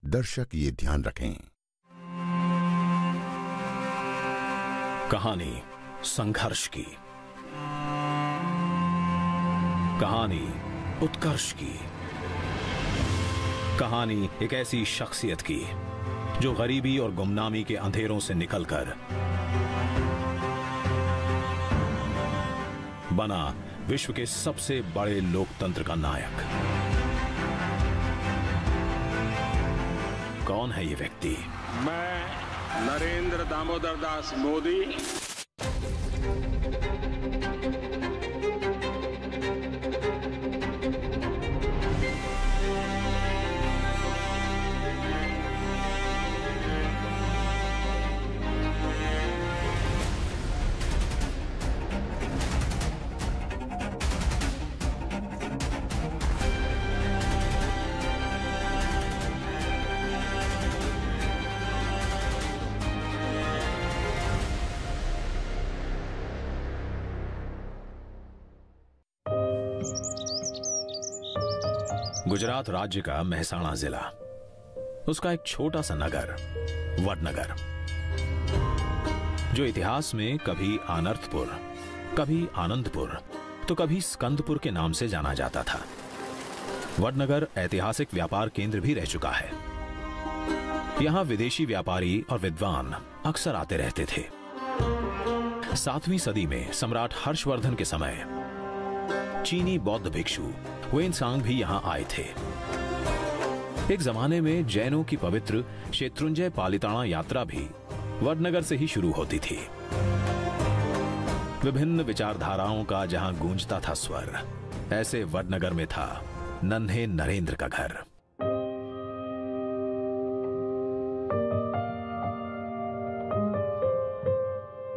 दर्शक ये ध्यान रखें। कहानी संघर्ष की, कहानी उत्कर्ष की, कहानी एक ऐसी शख्सियत की जो गरीबी और गुमनामी के अंधेरों से निकलकर बना विश्व के सबसे बड़े लोकतंत्र का नायक। कौन है ये व्यक्ति? मैं नरेंद्र दामोदर दास मोदी गुजरात राज्य का मेहसाणा जिला, उसका एक छोटा सा नगर वडनगर, जो इतिहास में कभी आनर्थपुर, कभी आनंदपुर तो कभी स्कंदपुर के नाम से जाना जाता था। वडनगर ऐतिहासिक व्यापार केंद्र भी रह चुका है। यहां विदेशी व्यापारी और विद्वान अक्सर आते रहते थे। 7वीं सदी में सम्राट हर्षवर्धन के समय चीनी बौद्ध भिक्षु हुएनसांग भी यहां आए थे। एक जमाने में जैनों की पवित्र शेत्रुंजय पालिताना यात्रा भी वडनगर से ही शुरू होती थी। विभिन्न विचारधाराओं का जहां गूंजता था स्वर, ऐसे वडनगर में था नन्हे नरेंद्र का घर।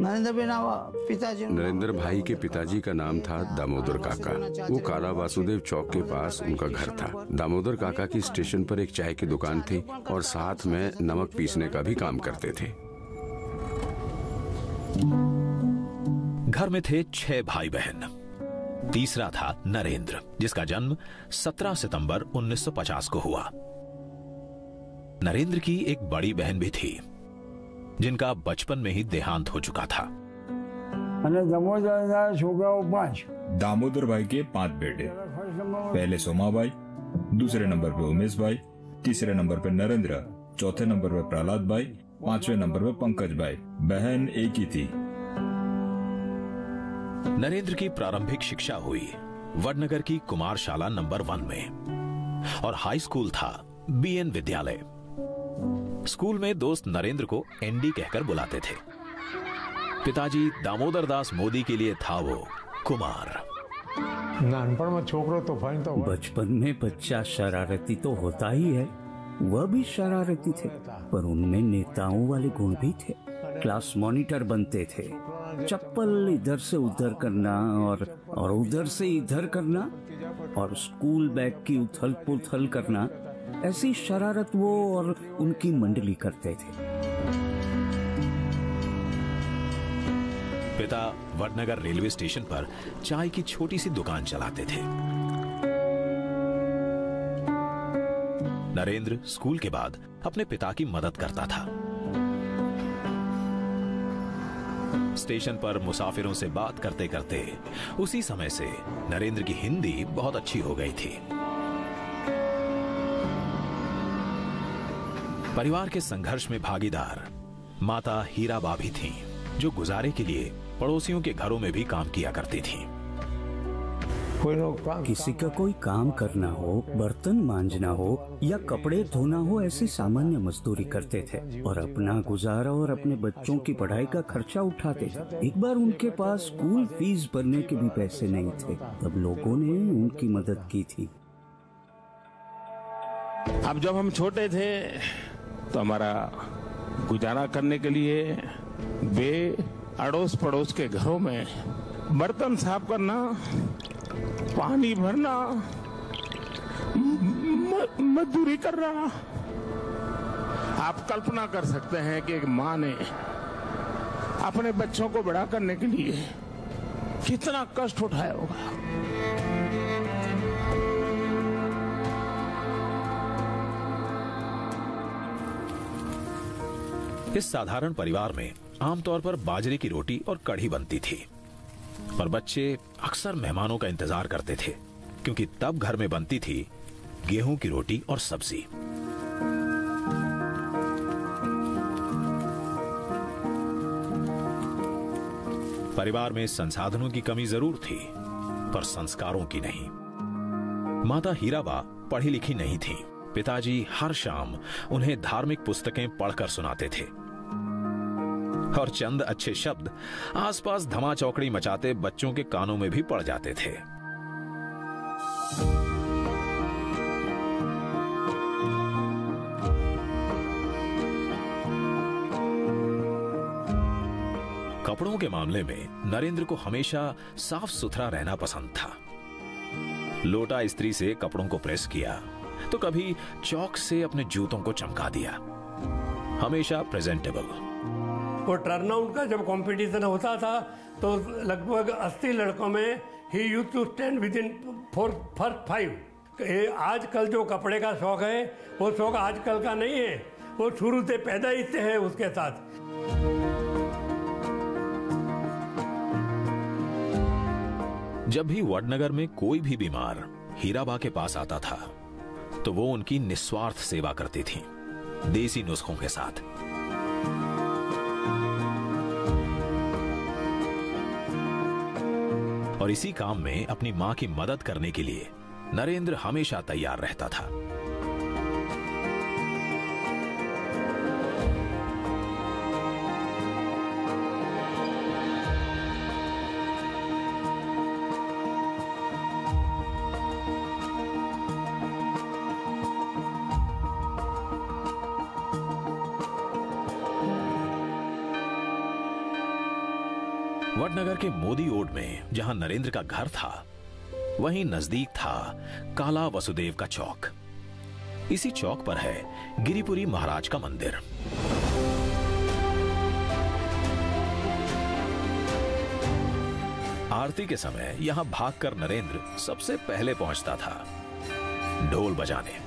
नरेंद्र भाई के पिताजी का नाम था दामोदर काका। वो काला वासुदेव चौक के पास उनका घर था। दामोदर काका की स्टेशन पर एक चाय की दुकान थी और साथ में नमक पीसने का भी काम करते थे। घर में थे 6 भाई बहन। तीसरा था नरेंद्र, जिसका जन्म 17 सितंबर 1950 को हुआ। नरेंद्र की एक बड़ी बहन भी थी, जिनका बचपन में ही देहांत हो चुका था। दामोदर भाई के 5 बेटे, पहले सोमा भाई, दूसरे नंबर पे उमेश भाई, तीसरे नंबर पे नरेंद्र, चौथे नंबर पे प्रहलाद भाई, 5वें नंबर पे पंकज भाई। बहन एक ही थी। नरेंद्र की प्रारंभिक शिक्षा हुई वडनगर की कुमारशाला नंबर 1 में और हाई स्कूल था BN विद्यालय। स्कूल में दोस्त नरेंद्र को एनडी कहकर बुलाते थे। पिताजी दामोदर दास मोदी के लिए था वो कुमार। बचपन में बच्चा शरारती तो होता ही है, वह भी शरारती थे, पर उनमें नेताओं वाले गुण भी थे। क्लास मॉनिटर बनते थे, चप्पल इधर से उधर करना और उधर से इधर करना और स्कूल बैग की उथल पुथल करना, ऐसी शरारत वो और उनकी मंडली करते थे। पिता वडनगर रेलवे स्टेशन पर चाय की छोटी सी दुकान चलाते थे। नरेंद्र स्कूल के बाद अपने पिता की मदद करता था। स्टेशन पर मुसाफिरों से बात करते करते उसी समय से नरेंद्र की हिंदी बहुत अच्छी हो गई थी। परिवार के संघर्ष में भागीदार माता हीराबा भी थीं, जो गुजारे के लिए पड़ोसियों के घरों में भी काम किया करती थीं। किसी का कोई काम करना हो, बर्तन मांजना हो या कपड़े धोना हो, ऐसी सामान्य मजदूरी करते थे और अपना गुजारा और अपने बच्चों की पढ़ाई का खर्चा उठाते थे। एक बार उनके पास स्कूल फीस भरने के भी पैसे नहीं थे, तब लोगों ने उनकी मदद की थी। अब जब हम छोटे थे तो हमारा गुजारा करने के लिए वे अड़ोस पड़ोस के घरों में बर्तन साफ करना, पानी भरना, मजदूरी करना। आप कल्पना कर सकते हैं कि एक माँ ने अपने बच्चों को बड़ा करने के लिए कितना कष्ट उठाया होगा। इस साधारण परिवार में आमतौर पर बाजरे की रोटी और कढ़ी बनती थी और बच्चे अक्सर मेहमानों का इंतजार करते थे, क्योंकि तब घर में बनती थी गेहूं की रोटी और सब्जी। परिवार में संसाधनों की कमी जरूर थी, पर संस्कारों की नहीं। माता हीराबा पढ़ी लिखी नहीं थी। पिताजी हर शाम उन्हें धार्मिक पुस्तकें पढ़कर सुनाते थे और चंद अच्छे शब्द आसपास धमा चौकड़ी मचाते बच्चों के कानों में भी पड़ जाते थे। कपड़ों के मामले में नरेंद्र को हमेशा साफ सुथरा रहना पसंद था। लोटा इस्त्री से कपड़ों को प्रेस किया तो कभी चौक से अपने जूतों को चमका दिया। हमेशा प्रेजेंटेबल। वो टर्नआउट का जब कंपटीशन होता था तो लगभग 80 लड़कों में ही used to stand with in first 5। आजकल जो कपड़े का शौक है वो शौक आजकल का नहीं है, वो शुरू से पैदा ही से है उसके साथ। जब भी वडनगर में कोई भी बीमार हीराबा के पास आता था तो वो उनकी निस्वार्थ सेवा करती थी, देसी नुस्खों के साथ। और इसी काम में अपनी मां की मदद करने के लिए नरेंद्र हमेशा तैयार रहता था। वडनगर के मोदी ओड में जहां नरेंद्र का घर था, वहीं नजदीक था काला वसुदेव का चौक। इसी चौक पर है गिरिपुरी महाराज का मंदिर। आरती के समय यहां भागकर नरेंद्र सबसे पहले पहुंचता था, ढोल बजाने।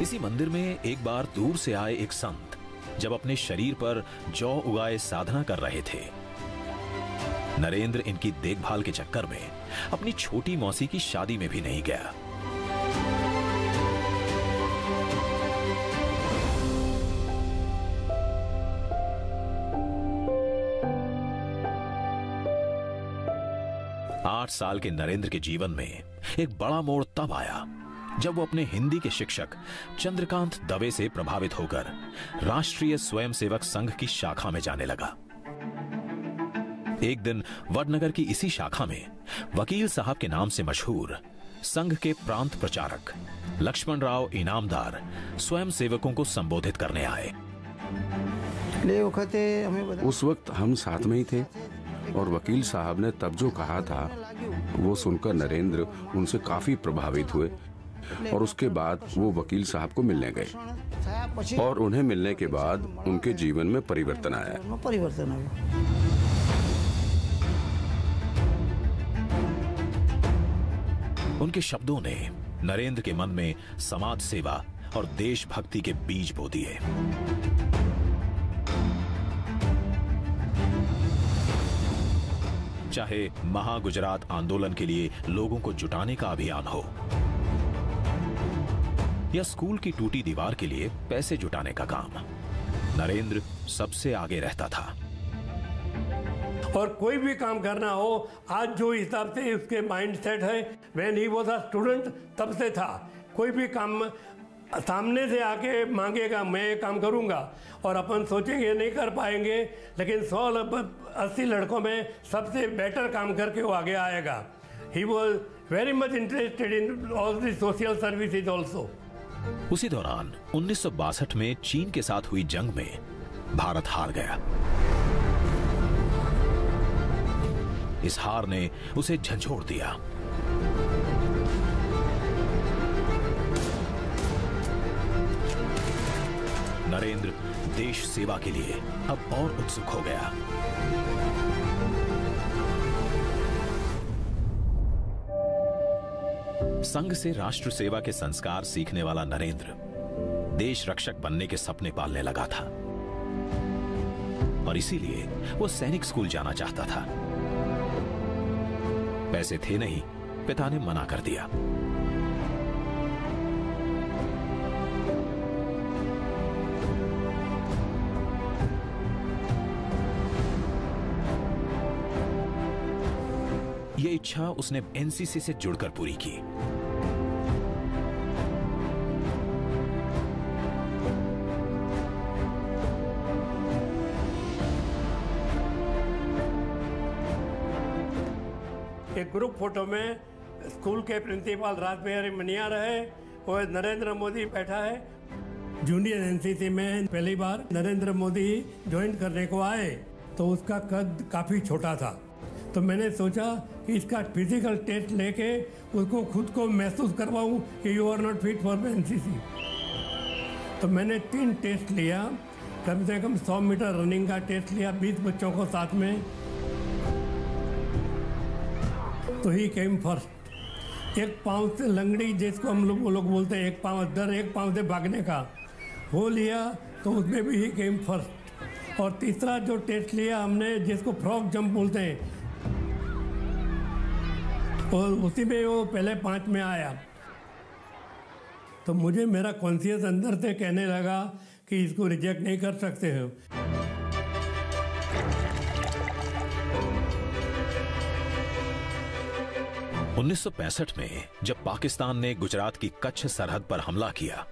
इसी मंदिर में एक बार दूर से आए एक संत जब अपने शरीर पर जौ उगाए साधना कर रहे थे, नरेंद्र इनकी देखभाल के चक्कर में अपनी छोटी मौसी की शादी में भी नहीं गया। आठ साल के नरेंद्र के जीवन में एक बड़ा मोड़ तब आया जब वो अपने हिंदी के शिक्षक चंद्रकांत दवे से प्रभावित होकर राष्ट्रीय स्वयंसेवक संघ की शाखा में जाने लगा। एक दिन वडनगर की इसी शाखा में वकील साहब के नाम से मशहूर संघ के प्रांत प्रचारक लक्ष्मण राव इनामदार स्वयंसेवकों को संबोधित करने आए। उस वक्त हम साथ में ही थे और वकील साहब ने तब जो कहा था वो सुनकर नरेंद्र उनसे काफी प्रभावित हुए और उसके बाद वो वकील साहब को मिलने गए और उन्हें मिलने के बाद उनके जीवन में परिवर्तन आया। उनके शब्दों ने नरेंद्र के मन में समाज सेवा और देशभक्ति के बीज बो दिए। चाहे महागुजरात आंदोलन के लिए लोगों को जुटाने का अभियान हो या स्कूल की टूटी दीवार के लिए पैसे जुटाने का काम, नरेंद्र सबसे आगे रहता था। और कोई भी काम करना हो, आज जो हिसाब से उसके माइंड सेट है, when he was a student तब से था। कोई भी काम सामने से आके मांगेगा, मैं काम करूंगा, और अपन सोचेंगे नहीं कर पाएंगे, लेकिन 180 लड़कों में सबसे बेटर काम करके वो आगे आएगा। He was very much interested in all the social services also. उसी दौरान 1962 में चीन के साथ हुई जंग में भारत हार गया। इस हार ने उसे झंझोड़ दिया। नरेंद्र देश सेवा के लिए अब और उत्सुक हो गया। संघ से राष्ट्र सेवा के संस्कार सीखने वाला नरेंद्र देश रक्षक बनने के सपने पालने लगा था और इसीलिए वो सैनिक स्कूल जाना चाहता था। पैसे थे नहीं, पिता ने मना कर दिया। ये इच्छा उसने एनसीसी से जुड़कर पूरी की। एक ग्रुप फोटो में स्कूल के प्रिंसिपल राजबिहारी मनिया रहे और नरेंद्र मोदी बैठा है। जूनियर एनसीसी में पहली बार नरेंद्र मोदी ज्वाइन करने को आए तो उसका कद काफ़ी छोटा था, तो मैंने सोचा कि इसका फिजिकल टेस्ट लेके उसको खुद को महसूस करवाऊं कि you are not fit for NCC. तो मैंने 3 टेस्ट लिया, कम से कम 100 मीटर रनिंग का टेस्ट लिया 20 बच्चों को साथ में, तो ही केम फर्स्ट। एक पाँव से लंगड़ी जिसको हम लोग बोलते हैं, एक पाँव से भागने का, वो लिया तो उसमें भी ही केम फर्स्ट। और तीसरा जो टेस्ट लिया हमने जिसको फ्रॉग जंप बोलते हैं, और उसी में वो पहले 5 में आया। तो मुझे मेरा कॉन्शियस अंदर से कहने लगा कि इसको रिजेक्ट नहीं कर सकते हो। उन्नीस 1965 में जब पाकिस्तान ने गुजरात की कच्छ सरहद पर हमला किया,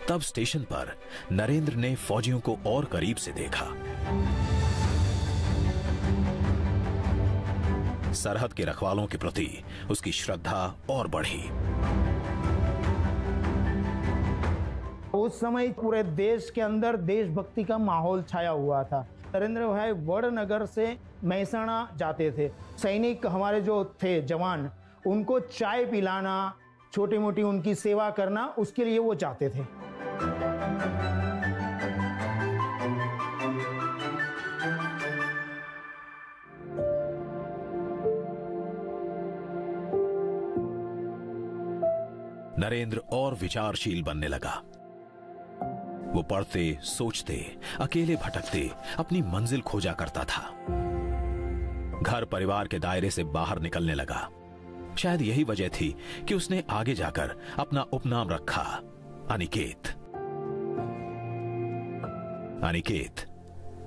तब स्टेशन पर नरेंद्र ने फौजियों को और करीब से देखा। सरहद के रखवालों के प्रति उसकी श्रद्धा और बढ़ी। उस समय पूरे देश के अंदर देशभक्ति का माहौल छाया हुआ था। नरेंद्र भाई वडनगर से महसाणा जाते थे। सैनिक हमारे जो थे जवान, उनको चाय पिलाना, छोटी मोटी उनकी सेवा करना, उसके लिए वो जाते थे। नरेंद्र और विचारशील बनने लगा। वो पढ़ते, सोचते, अकेले भटकते अपनी मंजिल खोजा करता था। घर परिवार के दायरे से बाहर निकलने लगा। शायद यही वजह थी कि उसने आगे जाकर अपना उपनाम रखा अनिकेत। अनिकेत,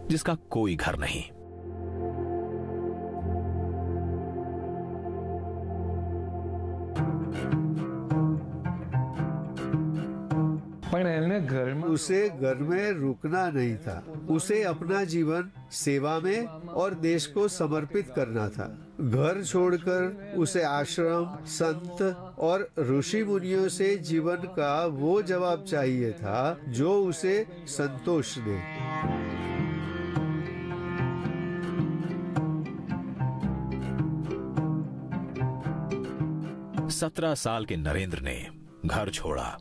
जिसका कोई घर नहीं। उसे घर में रुकना नहीं था। उसे अपना जीवन सेवा में और देश को समर्पित करना था। घर छोड़कर उसे आश्रम, संत और ऋषि मुनियों से जीवन का वो जवाब चाहिए था जो उसे संतोष दे। सत्रह साल के नरेंद्र ने घर छोड़ा।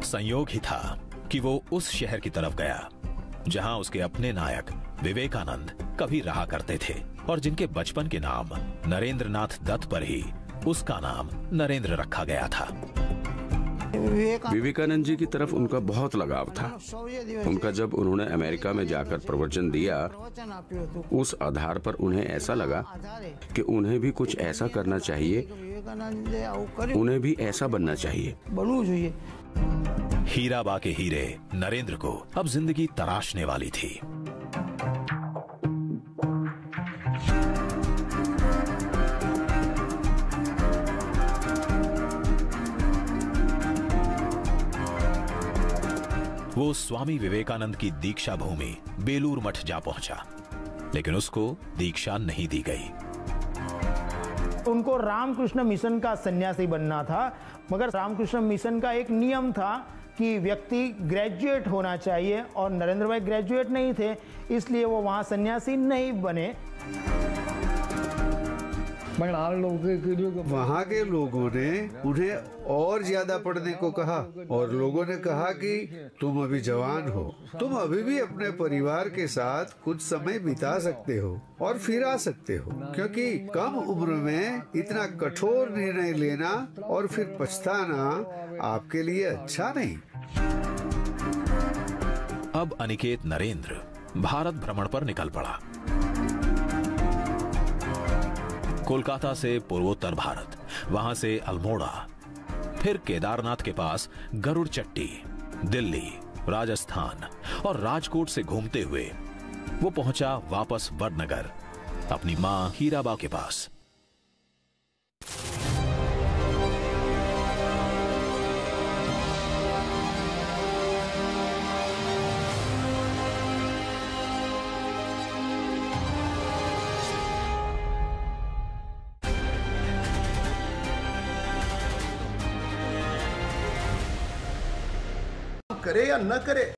संयोग ही था कि वो उस शहर की तरफ गया जहां उसके अपने नायक विवेकानंद कभी रहा करते थे और जिनके बचपन के नाम नरेंद्रनाथ दत्त पर ही उसका नाम नरेंद्र रखा गया था। विवेकानंद जी की तरफ उनका बहुत लगाव था। उनका जब उन्होंने अमेरिका में जाकर प्रवचन दिया, उस आधार पर उन्हें ऐसा लगा कि उन्हें भी कुछ ऐसा करना चाहिए, उन्हें भी ऐसा बनना चाहिए। हीराबा के हीरे नरेंद्र को अब जिंदगी तराशने वाली थी। वो स्वामी विवेकानंद की दीक्षा भूमि बेलूर मठ जा पहुंचा, लेकिन उसको दीक्षा नहीं दी गई। उनको रामकृष्ण मिशन का सन्यासी बनना था, मगर रामकृष्ण मिशन का एक नियम था कि व्यक्ति ग्रेजुएट होना चाहिए और नरेंद्र भाई ग्रेजुएट नहीं थे, इसलिए वो वहां सन्यासी नहीं बने। वहाँ के लोगों ने उन्हें और ज्यादा पढ़ने को कहा और लोगों ने कहा कि तुम अभी जवान हो, तुम अभी भी अपने परिवार के साथ कुछ समय बिता सकते हो और फिर आ सकते हो, क्योंकि कम उम्र में इतना कठोर निर्णय लेना और फिर पछताना आपके लिए अच्छा नहीं। अब अनिकेत नरेंद्र भारत भ्रमण पर निकल पड़ा। कोलकाता से पूर्वोत्तर भारत, वहां से अल्मोड़ा, फिर केदारनाथ के पास गरुड़ चट्टी, दिल्ली, राजस्थान और राजकोट से घूमते हुए वो पहुंचा वापस वडनगर अपनी मां हीराबा के पास। करे या न करे,